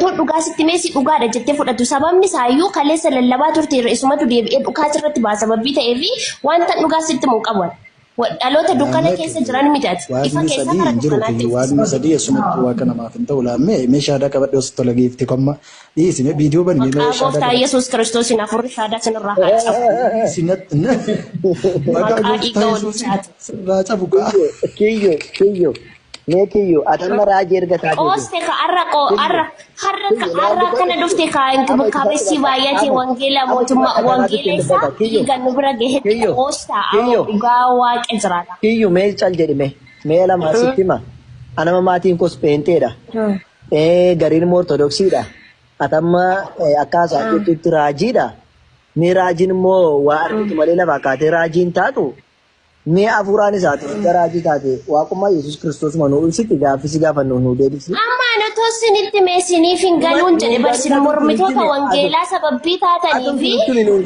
otoo dhugaa sitti meesii dhugaadha jettee fudhatu sababni isaayyuu kaleessa lallabaa turte isumatu deebi'ee dhugaa sirratti baasa sababii ta'eefi wanta dhugaa sitti muu qaban. Dhaloota dukkana keessa jiran mitaati. Ifa keessa kara dukkanaatti. Waan sadii asumatti waa kana maaf hin ta'u laammee meeshaa aadaa qabadhe osoo tola geefte komma dhiisime viidiyoo bani meeshaa aadaa. Gooftaa Yesuus Kiristoosiin afurri shaadaa sinirraa haa cabu. Sinatti Maqaa dhiiga waliin shaatu. sirraa cabu kaa. Kiyyo. Neekiyyo atamma raajii erga taatee. Ooste ka har'a kana dhufte ka kabessi baay'atee wangeela mootummaa wangeelessa dhiiga nu bira gahetti oostaa dhugaa waaqa jiraata. Kiyyo mee cal jedhime mee lama asitti hima. Anama maatiin kos peenteedha. Gariin ortodoksiidha. Atamma akkaasaa jettutti raajiidha. Mee raajiin immoo waa argitu malee lafa akkaatee raajiin taatu. Mee afuuraan isaati raajii taate waaqummaa Yesuus Kiristoos manuu ibsiti gaaffisi gaafannu nu deebisi. Amma anatoo sinitti meesiniif hin galuun jedhe barsiin mormitoota wangeelaa sababbii taatanii fi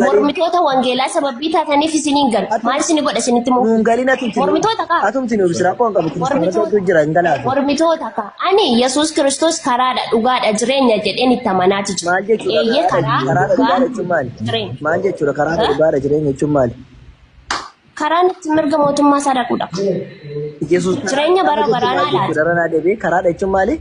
mormitoota wangeelaa sababbii taataniif isiniin galu. Maal isini godha isinitti moo? Nuun galina tumti. Mormitoota kaa. Atumti nu ibsira qoon qabutti. Mormitoota jira hin galaatu. Mormitoota kaa. Ani Yesuus Kiristoos karaadha dhugaadha jireenya jedheen itti amanaati jiru. Maal jechuudha? Eeyyee Karaadha dhugaadha jechuun maali? Maal jechuudha karaadha dhugaadha jireenya jechuun maali? Karaan itti mirga mootummaa isaa dhaquudha. Jireenya bara baraanaa laata. Daranaa deebi'ee karaadha jechuun maali?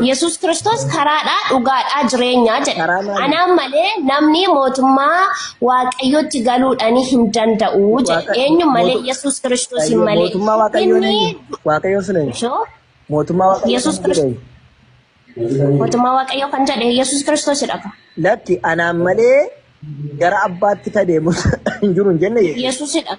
Yesuus Kiristoos karaadha dhugaadha jireenyaa jedha. Anaan malee namni mootummaa waaqayyootti galuudhaan hin danda'u jedha. Eenyu malee Yesuus Kiristoos hin malee. Mootummaa waaqayyoon sun eenyu? Mootummaa waaqayyoon Yesuus Kiristoos. Mootummaa waaqayyoo kan jedhe Yesuus Kiristoosidha. Lakki anaan malee gara abbaatti ka deemu hin jiru hin jenne Yesuusidha.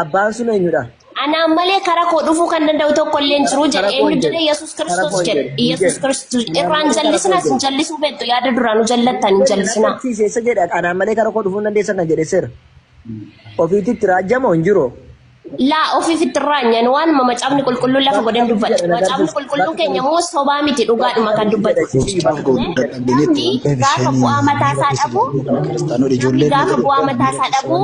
Abbaan sun eenyudha? Anaan malee karaa koo dhufuu kan danda'u tokko illee hin jiru jedhe. Eenyu jedhe Yesuus Kiristoos jedhe. Yesuus Kiristoos irraan jallisinaas hin jallisuu beektu yaada duraan jallattan hin jallisinaa. Siisa jedha anaan malee karaa koo dhufuu hin dandeessan kan jedhe seera. Ofiitti raajjamoo hin jiru. Laa ofiifitti raanyan waan macaafni qulqulluun lafa godhan dubbata. Macaafni qulqulluun keenya immoo sobaa miti dhugaadhuma kan dubbatu. Namni gaafa bu'aa mataasaa dhabu gaafa bu'aa mataasaa dhabu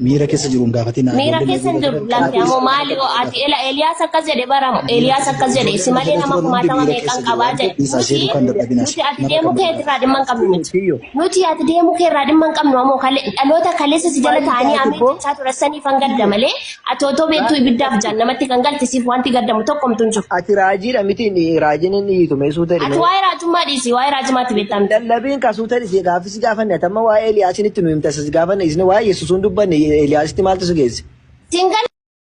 miira keessa jiruun gaafatina. miira keessa hin jiru laafte ammoo maali ati Eeliyaas akkas jedhe baramu Eeliyaas akkas jedhe si malee nama kumaatama meeqan qabaa jedhe. Nuti ati deemuu kee irraa dhimma hin qabnu miti. Nuti ati deemuu kee irraa dhimma hin qabnu ammoo dhaloota kaleessa si jala ta'anii ameerichaa turasaniif hangadda malee. Atooto beektu ibiddaaf jannamatti kan galtisiif wanti gaddamu tokkomtu hin jiru. Ati raajiidha miti raajiin inni hiitu meesuu ta'e. Ati waa'ee raajummaa dhiisi waa'ee raajumaatti beektamti. Lallabiin kaasuu ta'e dhiisee gaaffisi gaafanne atamma waa'ee Eeliyaasiin itti nu himtasas gaafanne isin waa'ee Yesuusuun dubbanne Eeliyaasitti maaltu si geesse? Siingal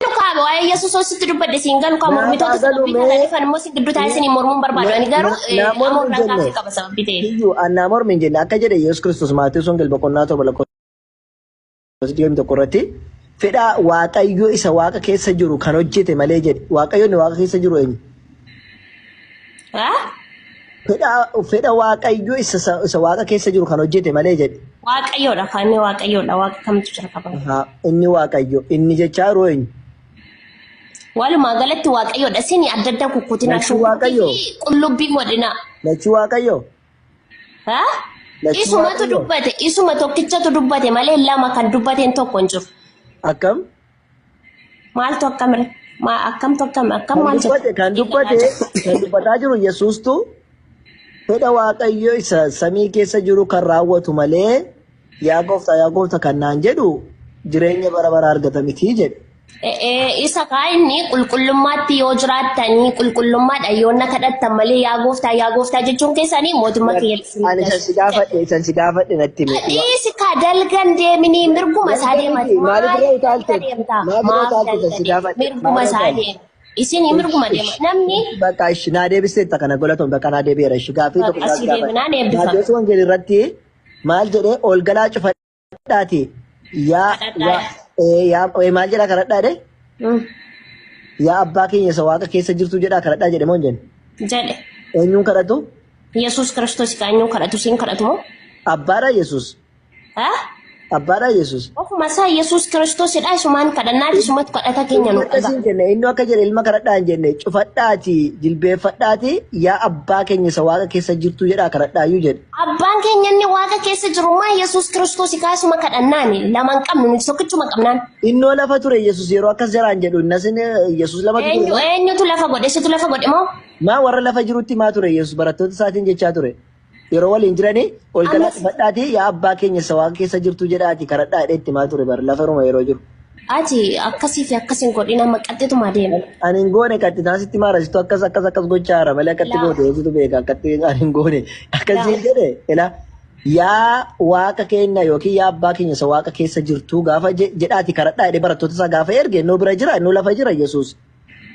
lukaaba waa'ee Yesuus sitti dubbadde siingal lukaa mormitoota sababbii ta'aniif immoo si gidduu taasisanii mormuun barbaadu. Ani garuu namoota gaaffii qaba sababbii ta'eef. Iyyuu annaa mormi hin jenne akka jedhe Yesuus Kiristoos maatii sun galbaqonnaa torba lakkoofsa digdamii tokko irratti fedha waaqayyo isa waaqa keessa jiru kan hojjete malee jedhe waaqayyoon waaqa keessa jiru eenyu? Fedha waaqayyo isa waaqa keessa jiru kan hojjete malee jedhe. Waaqayyoodha kan inni waaqayyoodha waaqa kamtu jira qaba. Inni waaqayyo inni jechaa yeroo eenyu? Walumaa galatti waaqayyoodha sini adda adda kukkutina. Lachi waaqayyo. Qullubbii godhina. Lachi waaqayyo. Isumatu dubbate isuma tokkichatu dubbate malee lama kan dubbateen tokko hin jiru. Akkam? Maaltu akkamire? Akkamtu akkam maal jedhe? Kan dubbataa jiru Yesuustu fedha waaqayyo isa samii keessa jiru kan raawwatu malee yaa gooftaa kan naan jedhu jireenya bara bara argata miti jedhe. Isa kaa'inni qulqullummaatti yoo jiraattanii qulqullummaadha yoo na kadhattan malee yaa gooftaa jechuun keessanii mootummaa keessatti. Ani san si gaafadhe natti hime. Dhiisi ka dalgan deemini mirguma isaa deemati. Maaliif utaalte san si gaafadhe? Mirguma isaa deema. Isin mirguma deema. Namni. Bakka ishi naa deebiseetta kana golatoon bakka naa deebi'eera ishi gaaffii tokko asii deebinaan eebbifama. Maatiyus Wangeelii irratti maal jedhee ol galaa cufadhaati yaa maal jedhaa kadhadhaa de? Yaa abbaa keenya isa waaqa keessa jirtu jedhaa kadhadhaa jedhe moo hin jenne? Jedhe. Eenyuun kadhatu? Yesuus Kiristoos kan eenyuun kadhatu siin kadhatu moo? Abbaadha Yesuus. Abbaadha Yesuus. Ofuma isaa Yesuus Kiristoosidha isumaan kadhannaati isumatti kadhata keenya nu dhaga. Inni akka jedhe ilma kadhadhaa hin jenne cufadhaati jilbeeffadhaati yaa abbaa keenya isa waaqa keessa jirtu jedhaa kadhadhaayyuu jedhe. Abbaan keenya inni waaqa keessa jiru maa Yesuus Kiristoos kaasuma kadhannaani lamaan qabnu nuti tokkichuma qabnaan. Innoo lafa ture Yesuus yeroo akkas jaraan jedhu innasin Yesuus lafa ture. Eenyutu lafa godhe situ lafa godhe moo? Maa warra lafa jirutti maa ture Yesuus barattoota isaatiin jechaa ture. Yeroo waliin jiranii ol galatti fadhaati yaa abbaa keenya isa waaqa keessa jirtu jedhaati karadhaa hidheetti maa ture bar lafa ruma yeroo jiru. Ati akkasii fi akkasiin godhina maqaxxituma deema. Ani hin goone qaxxitaasitti maarasitu akkas gochaara malee akkatti goote eegutu beeka akkatti ani hin goone akkasiin jedhe ila yaa waaqa keenya yookiin yaa abbaa keenya isa waaqa keessa jirtu gaafa jedhaati karadhaa hidhee barattoota isaa gaafa erge innoo bira jira innoo lafa jira Yesuus.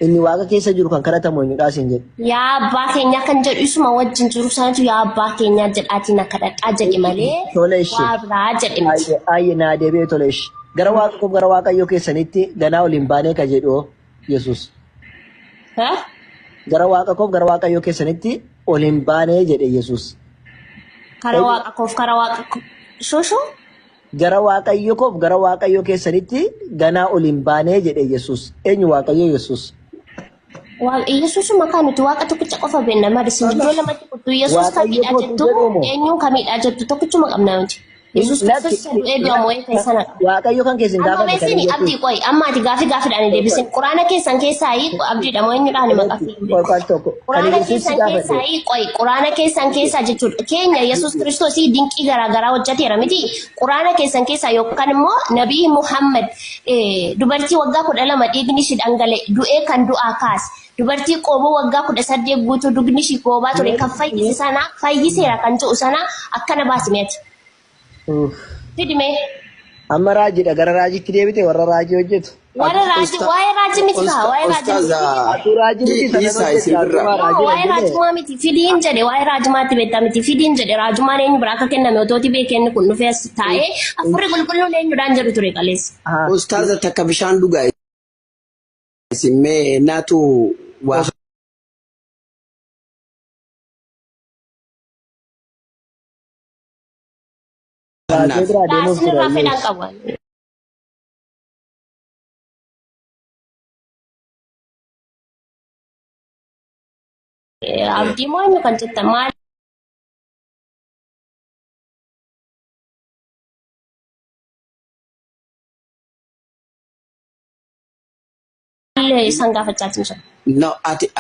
Inni waaqa keessa jiru kan kadhatamu inni dhaasiin jedhe. Yaa abbaa keenya kan jedhu isuma wajjin jiru sanatu yaa abbaa keenya jedhaatiin akka dhadhaa jedhe malee. Tole ishee. Waa biraa jedhe miti. Ayyee naa deebi'ee tole ishee. Gara waaqayyoo keessanitti ganaa oliin baanee ka jedhu Yesuus. Gara waaqayyoo keessanitti oliin baanee jedhe Yesuus. Kara waaqa shosho. Gara waaqayyoo keessanitti ganaa oliin baanee jedhe Yesuus. Eenyu waaqayyoo Yesuus? Yesuus makaa nuti waaqa tokkicha qofa beekna madisiin iddoo lamatti kuttuu Yesuus kamiidhaa jettu eenyuun kamiidhaa jettu tokkichuma qabnaa nuti. Yesuus Kiristoos eegamu sana. Waaqayyo kan keessan gaafa kan keessan abdii qoy amma ati gaafidhaan deebisin quraana keessan keessaa abdiidha moo eenyudhaan maqafi. Quraana keessan keessaa jechuudha keenya Yesuus Kiristoos dinqii garaagaraa hojjeteera miti quraana keessan keessaa yookaan immoo Nabii Muhammad dubartii waggaa 12 dhiigni ishii dhangala'e du'ee kan du'aa kaase. Dubartii qooboo waggaa 18 guutuu dugni ishii goobaa ture kan fayyise sana fayyiseera kan jedhu sana akkana baasimeeti. Didime. Amma raajiidha gara raajiitti deebite warra raajii hojjetu. Warra raajii waa'ee raajii miti kaa waa'ee raajii miti fidiin jedhe waa'ee raajumaatti beektaa miti fidiin jedhe raajumaan eenyu biraa akka kenname otooti beekenni kun dhufee as taa'ee afurri qulqulluun eenyudhaan jedhu ture qaleessa. Ustaaza takka bishaan dhugaa isimmee naatu waa. Laasni rafeedhaan qabu. Abdii moo eenyu kan jettan maal? Isaan gaafachaa jirtu. No, ati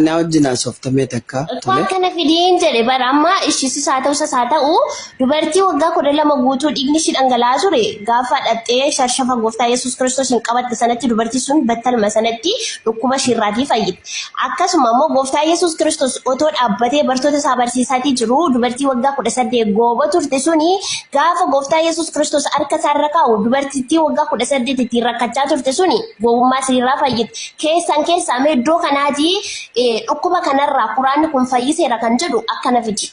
na wajjin haasoftamee takka. Waan kana fidiin jedhe bara amma ishis haa ta'u dubartii waggaa 12 guutuu dhiigni ishii dhangala'aa ture gaafa dhattee sharshafa gooftaa Yesuus Kiristoos hin qabatte sanatti dubartii sun battaluma sanatti dhukkuba shirraatii fayyite. Akkasuma immoo gooftaa Yesuus Kiristoos otoo dhaabbatee bartoota isaa barsiisaatii jiru dubartii waggaa 18 gooba turte suni gaafa gooftaa Yesuus Kiristoos harka isaarra kaa'u dubartittii waggaa 18 ittiin rakkachaa turte suni gowwummaa shirraa fayyite. Keessaa mee iddoo kanaatii dhukkuba kanarraa quraanni kun fayyiseera kan jedhu akkana fidi.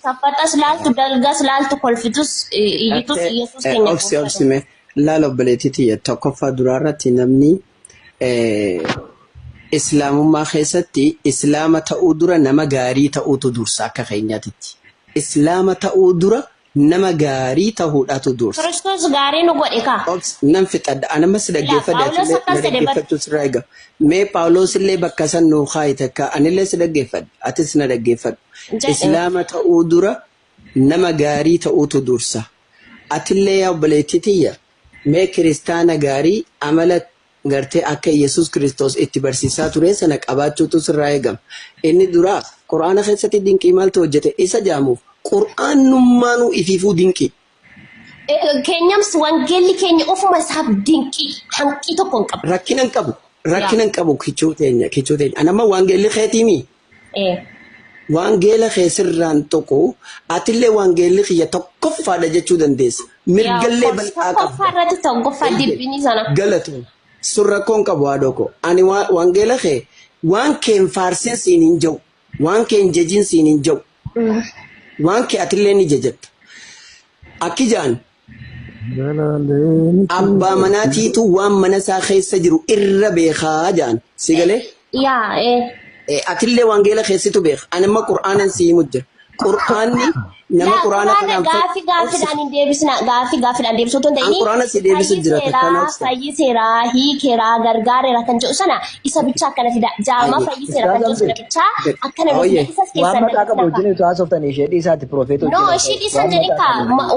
Saffatas laaltu dalgas laaltu kolfitus iyyitus Yesuus keenya. Obsime laala obboleettiiti tokkoffaa duraarratti namni islaamummaa keessatti islaama ta'uu dura nama gaarii ta'uutu dursa akka keenyaatitti. Islaama ta'uu dura nama gaarii ta'uudhaatu dursa. Kiristoos gaarii nu godhe kaa. Nan fixadha anamas dhaggeeffadhu sirraa eega. Mee Paawulos illee bakka san nuu kaayite akka anillee si dhaggeeffadhu atis na dhaggeeffadhu. Islaama ta'uu dura nama gaarii ta'uutu dursa. Atillee yaa obboleettitiyya mee kiristaana gaarii amala gartee akka Yesuus Kiristoos itti barsiisaa ture sana qabaachuutu sirraa eegama. Inni dura Quraana keessatti dinqii maaltu hojjete isa jaamuuf Qur'aanummaanuu ifiifuu dinqii. Keenyams wangeelli keenya ofuma isaaf dinqii hanqii tokko hin qabu. Rakkina hin qabu kichuu teenya. Anamma wangeelli keetiimi. Wangeela keessirraan tokko atillee wangeelli kiyya tokkoffaadha jechuu dandeessa. Mirgallee bal'aa qabu. Tokkoffaarratti tokkoffaa dibbini sana. Galatu. Sun rakkoon qabu haadha koo. Ani wangeela kee waan keen faarsin siin hin jiru. Waan keen jajin siin hin jiru. Waan kee atillee ni jajatta. Akki jaan. Abbaa manaatiitu waan mana isaa keessa jiru irra beekaa jaan. Si galee? Yaa atillee wangeela keessitu beeka. Anamma Qur'aanan si himu jira. Qur'aanni nama quraana kanaan gaaffiidhaan hin deebisna gaaffiidhaan deebisuu tun ta'ini quraana si deebisu jira takkanaaf fayyiseera hiikeera gargaareera kan jedhu sana isa bicha akkana fida jaama fayyiseera kan jedhu sana bicha akkana nuti isas keessan waan maqaa qabu wajjin utuu haasoftan ishee dhiisaatti profeetota no ishee dhiisan jedhika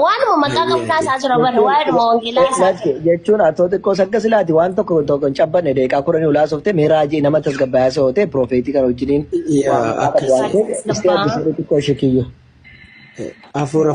waanuma maqaa qabu taasaa jira barra waanuma wangeelaa isaa jechuun atoo xiqqoo sakka silaati waan tokko hin cabbanne deeqaa kudhanii ulaa softee meeraajii nama tasgabbaa'aa sootee profeetii kana wajjiniin waan qabu waan ta'eef xiqqoo ishee kiyyoo. Afura